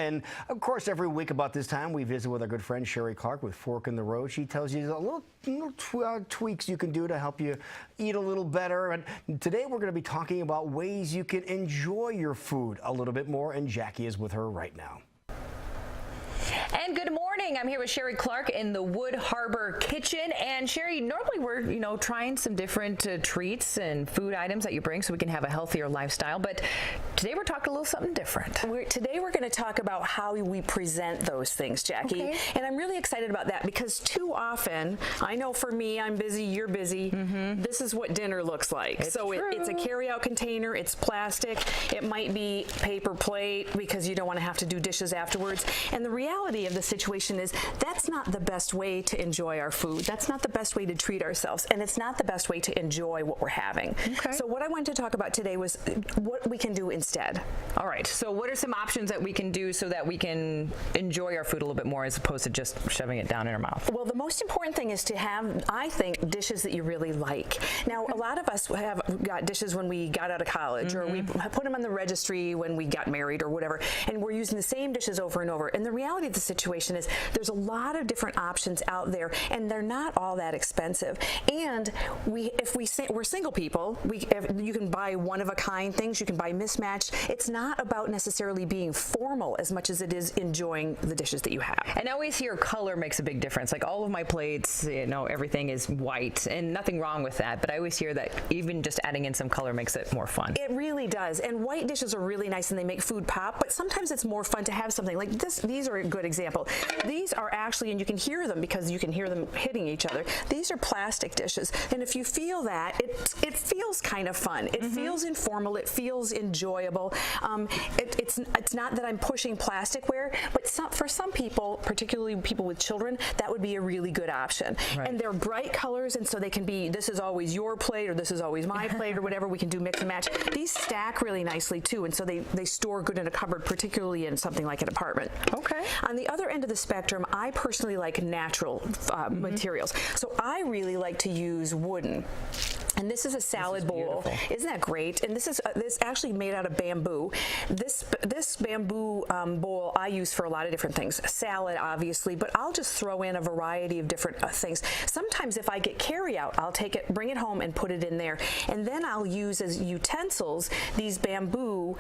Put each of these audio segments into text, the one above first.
And of course, every week about this time, we visit with our good friend Sherry Clark with Fork in the Road. She tells you a little tweaks you can do to help you eat a little better. And today we're going to be talking about ways you can enjoy your food a little bit more. And Jackie is with her right now. And good morning. I'm here with Sherry Clark in the Wood Harbor Kitchen. And Sherry, normally we're, trying some different treats and food items that you bring so we can have a healthier lifestyle. But today we're talking a little something different. Today we're going to talk about how we present those things, Jackie. Okay. And I'm really excited about that because too often, I know for me, I'm busy, you're busy. This is what dinner looks like. It's a carry-out container. It's plastic. It might be paper plate because you don't want to have to do dishes afterwards. And the reality of the situation is that's not the best way to enjoy our food. That's not the best way to treat ourselves, and it's not the best way to enjoy what we're having. Okay. So what I wanted to talk about today was what we can do instead. All right, so what are some options that we can do so that we can enjoy our food a little bit more as opposed to just shoving it down in our mouth? Well, the most important thing is to have, I think, dishes that you really like. Now, a lot of us have got dishes when we got out of college, or we put them on the registry when we got married or whatever, and we're using the same dishes over and over. And the reality of the situation is there's a lot of different options out there, and they're not all that expensive. And we're single people, you can buy one-of-a-kind things, you can buy mismatched. It's not about necessarily being formal as much as it is enjoying the dishes that you have. And I always hear color makes a big difference. Like all of my plates, everything is white, and nothing wrong with that, but I always hear that even just adding in some color makes it more fun. It really does. And white dishes are really nice and they make food pop, but sometimes it's more fun to have something like this. These are a good example. These are actually, and you can hear them because you can hear them hitting each other. These are plastic dishes. And if you feel that, it feels kind of fun. It feels informal. It feels enjoyable. It's not that I'm pushing plasticware, but for some people, particularly people with children, that would be a really good option. Right. And they're bright colors, and so they can be, this is always your plate, or this is always my plate, or whatever. We can do mix and match. These stack really nicely, too, and so they store good in a cupboard, particularly in something like an apartment. Okay. On the other end of the spectrum, I personally like natural materials. So I really like to use wooden. And this is a salad bowl. Beautiful. Isn't that great? And this is actually made out of bamboo. This bamboo bowl I use for a lot of different things. Salad, obviously, but I'll just throw in a variety of different things. Sometimes if I get carry-out, I'll take it, bring it home, and put it in there. And then I'll use as utensils these bamboo.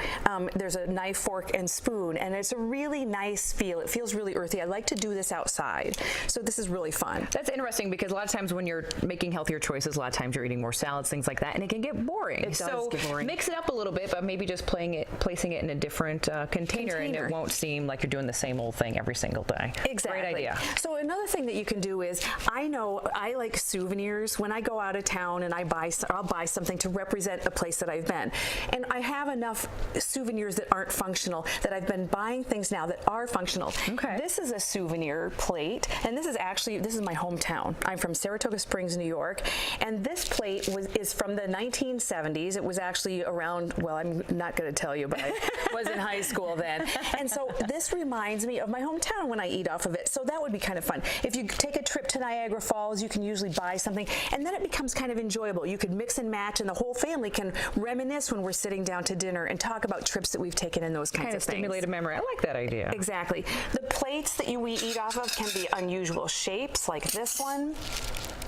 There's a knife, fork, and spoon, and it's a really nice feel. It feels really earthy. I like to do this outside. So this is really fun. That's interesting because a lot of times when you're making healthier choices, a lot of times you're eating more salads, things like that, and it can get boring. It does get boring. Mix it up a little bit, but maybe just placing it in a different container, and it won't seem like you're doing the same old thing every single day. Exactly. Great idea. So another thing that you can do is, I know I like souvenirs. When I go out of town and I'll buy something to represent a place that I've been, and I have enough souvenirs that aren't functional that I've been buying things now that are functional. Okay. This is a souvenir plate, and this is my hometown. I'm from Saratoga Springs, New York, and this plate is from the 1970s. It was actually around, well, I'm not going to tell you, but I was in high school then. And so this reminds me of my hometown when I eat off of it. So that would be kind of fun. If you take a trip to Niagara Falls, you can usually buy something, and then it becomes kind of enjoyable. You could mix and match, and the whole family can reminisce when we're sitting down to dinner and talk about trips that we've taken and those kinds of things. Stimulate a memory. I like that idea. Exactly. The plates that we eat off of can be unusual shapes, like this one.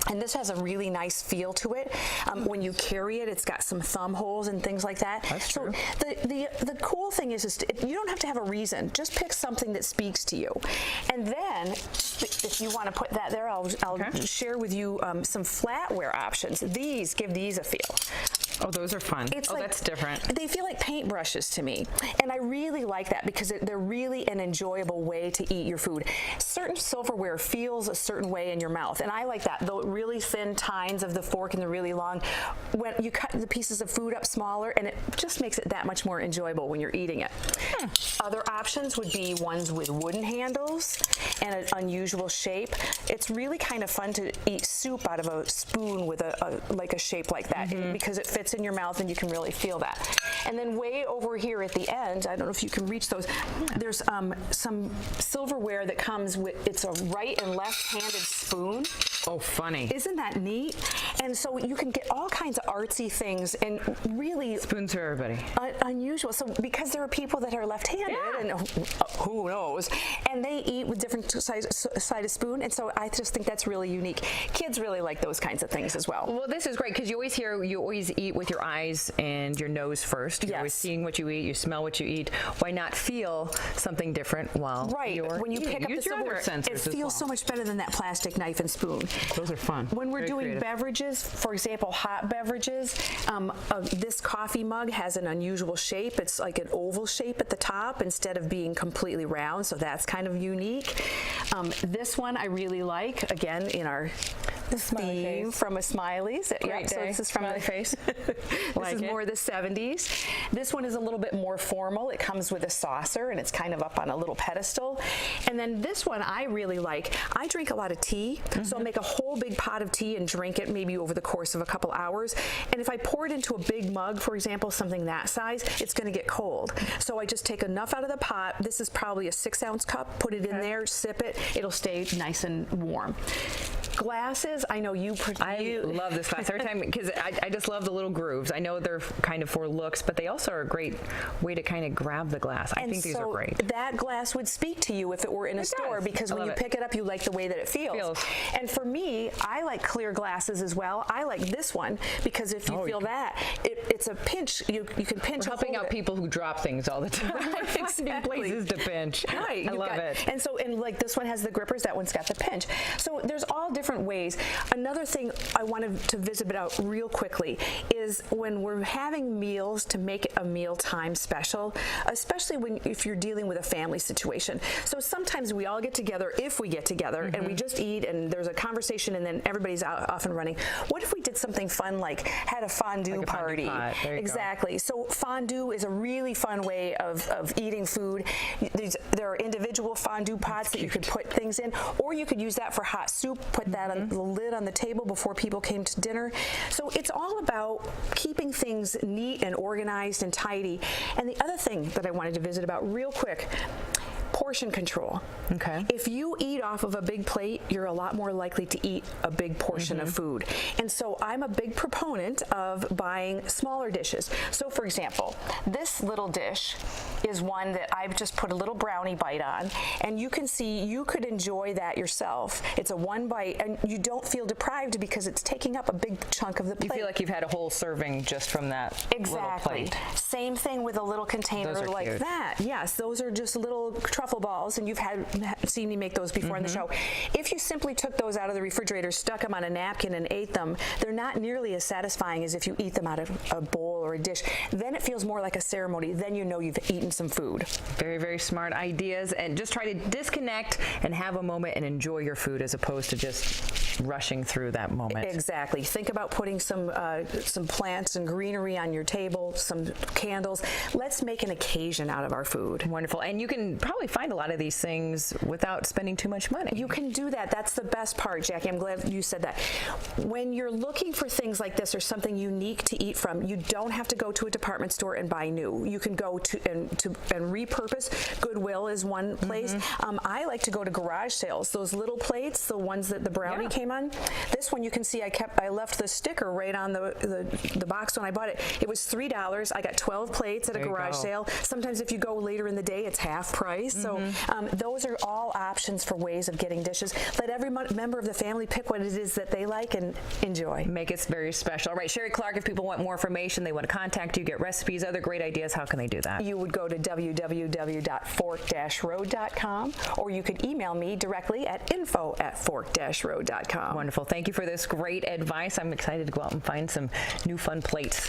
And this has a really nice feel to it. When you carry it, it's got some thumb holes and things like that. That's true. So the cool thing is you don't have to have a reason. Just pick something that speaks to you. And then, if you want to put that there, I'll share with you some flatware options. Give these a feel. Oh, those are fun. That's different. They feel like paintbrushes to me. And I really like that because they're really an enjoyable way to eat your food. Certain silverware feels a certain way in your mouth, and I like that. The really thin tines of the fork and the really long, when you cut the pieces of food up smaller, and it just makes it that much more enjoyable when you're eating it. Other options would be ones with wooden handles and an unusual shape. It's really kind of fun to eat soup out of a spoon with a shape like that because it fits gets in your mouth and you can really feel that. And then way over here at the end, I don't know if you can reach those, there's some silverware that comes with, it's a right and left-handed spoon. Oh, funny. Isn't that neat? And so you can get all kinds of artsy things and really Spoons for everybody. unusual. So because there are people that are left-handed, and who knows, and they eat with different side of spoon, and so I just think that's really unique. Kids really like those kinds of things as well. Well, this is great because you always eat with your eyes and your nose first. You're always Yes. seeing what you eat, you smell what you eat. Why not feel something different while you're when you eating? pick up Use the your other silverware, it sensors as feels well. so much better than that plastic knife and spoon. Those are fun. When we're Very doing creative. beverages, for example, hot beverages, this coffee mug has an unusual shape. It's like an oval shape at the top instead of being completely round, so that's kind of unique. This one I really like, again, in our theme from a Smiley's. Great So day. this is from Smiley the face. This Like is it. more the 70s. This one is a little bit more formal. It comes with a saucer and it's kind of up on a little pedestal. And then this one I really like. I drink a lot of tea, so I'll make a whole big pot of tea and drink it maybe over the course of a couple hours. And if I pour it into a big mug, for example, something that size, it's going to get cold. So I just take enough out of the pot. This is probably a 6-ounce cup. Put it in there, sip it. It'll stay nice and warm. Glasses, I know you. I love this glass every time because I just love the little grooves. I know they're kind of for looks, but they also are a great way to kind of grab the glass. I think these are great. That glass would speak to you if it were in a store does. because I when you love it. pick it up, you like the way that it feels. And for me, I like clear glasses as well. I like this one because if you feel that, it's a pinch. You can pinch. We're helping out people who drop things all the time. Exactly. Places to pinch. Right, I love it. And so, and like this one has the grippers, that one's got the pinch. So there's all different ways. Another thing I wanted to visit out real quickly is when we're having meals, to make it a mealtime special, especially if you're dealing with a family situation. So sometimes we all get together, if we get together, and we just eat, and there's a conversation, and then everybody's out, off and running. What if we did something fun, like had a fondue Like a fondue party? pot. There you go. Exactly. So fondue is a really fun way of eating food. There are individual fondue pots that you could put things in, or you could use that for hot soup, put that on the lid on the table before people came to dinner. So it's all about keeping things neat and organized and tidy. And the other thing that I wanted to visit about real quick, portion control. Okay. If you eat off of a big plate, you're a lot more likely to eat a big portion of food. And so I'm a big proponent of buying smaller dishes. So for example, this little dish is one that I've just put a little brownie bite on, and you can see you could enjoy that yourself. It's a one bite, and you don't feel deprived because it's taking up a big chunk of the plate. You feel like you've had a whole serving just from that little Exactly. plate. Same thing with a little container Those are like cute. that. Yes, those are just little truffle balls, and you've seen me make those before in the show. If you simply took those out of the refrigerator, stuck them on a napkin, and ate them, they're not nearly as satisfying as if you eat them out of a bowl or a dish. Then it feels more like a ceremony. Then you know you've eaten some food. Very, very smart ideas, and just try to disconnect and have a moment and enjoy your food as opposed to just rushing through that moment. Exactly. Think about putting some plants and greenery on your table, some candles. Let's make an occasion out of our food. Wonderful. And you can probably find a lot of these things without spending too much money. You can do that. That's the best part, Jackie. I'm glad you said that. When you're looking for things like this or something unique to eat from, you don't have to go to a department store and buy new. You can go to and repurpose. Goodwill is one place. I like to go to garage sales. Those little plates, the ones that the brownie came on. This one you can see I left the sticker right on the box when I bought it. It was $3. I got 12 plates at a There you garage go. sale. Sometimes if you go later in the day, it's half price. So those are all options for ways of getting dishes. Let every member of the family pick what it is that they like and enjoy. Make it very special. All right, Sherry Clark, if people want more information, they want to contact you, get recipes, other great ideas, how can they do that? You would go to www.fork-road.com, or you could email me directly at info@fork-road.com. Wonderful. Thank you for this great advice. I'm excited to go out and find some new fun plates.